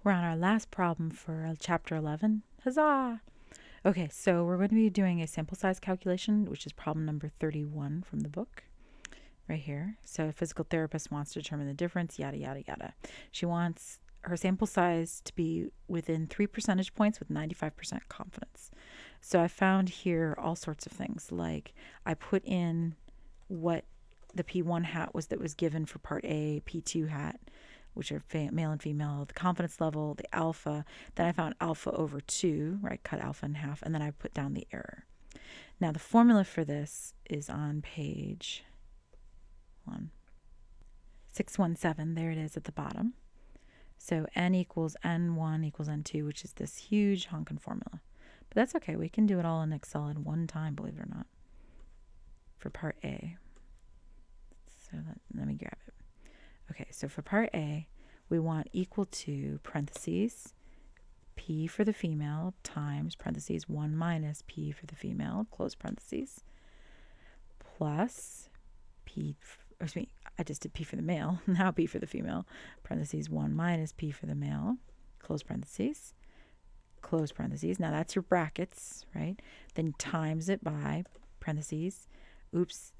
We're on our last problem for chapter 11. Huzzah! Okay, so we're going to be doing a sample size calculation, which is problem number 31 from the book right here. So a physical therapist wants to determine the difference, yada, yada, yada. She wants her sample size to be within 3 percentage points with 95% confidence. So I found here all sorts of things, like I put in what the P1 hat was that was given for part A, P2 hat, which are male and female, the confidence level, the alpha. Then I found alpha over 2, right? Cut alpha in half, and then I put down the error. Now the formula for this is on page 617. There it is at the bottom. So n equals n1 equals n2, which is this huge honkin' formula. But that's okay. We can do it all in Excel in one time, believe it or not, for part A. So let me grab it. Okay, so for part A, we want equal to parentheses P for the female times parentheses 1 minus P for the female, close parentheses, plus P, I just did P for the male, now P for the female, parentheses 1 minus P for the male, close parentheses, close parentheses. Now that's your brackets, right? Then times it by parentheses,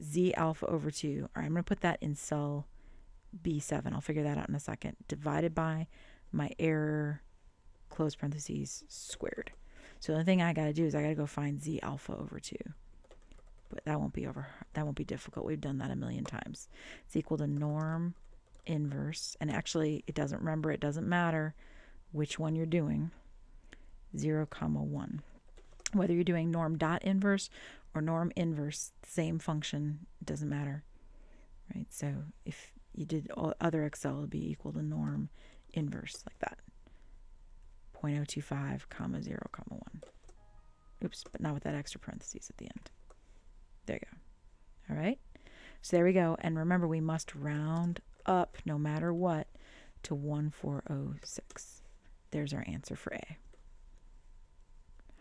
Z alpha over 2. All right, I'm going to put that in cell B7. I'll figure that out in a second. Divided by my error, close parentheses, squared. So the thing I got to do is I got to go find Z alpha over 2. But that won't be difficult. We've done that a million times. It's equal to norm inverse. And actually, it doesn't matter which one you're doing. 0, 1. Whether you're doing norm dot inverse or norm inverse, same function, doesn't matter. Right? So if you did other Excel, it would be equal to norm inverse, like that. 0.025, 0, 1. Oops, but not with that extra parentheses at the end. There you go. All right. So there we go. And remember, we must round up no matter what to 1406. There's our answer for A.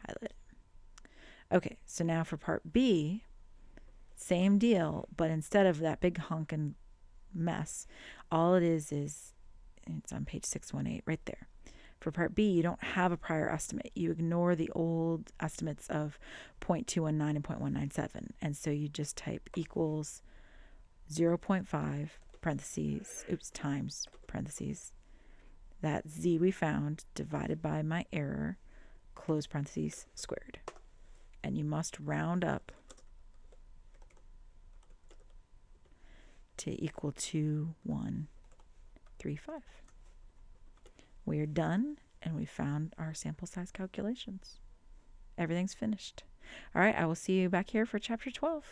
Highlight it. Okay, so now for part B, same deal, but instead of that big honkin' mess, all it is it's on page 618 right there. For part B, you don't have a prior estimate. You ignore the old estimates of 0.219 and 0.197. And so you just type equals 0.5 parentheses, times parentheses, that Z we found divided by my error, close parentheses, squared. And you must round up to equal to 135. We are done, and we found our sample size calculations. Everything's finished. All right, I will see you back here for chapter 12.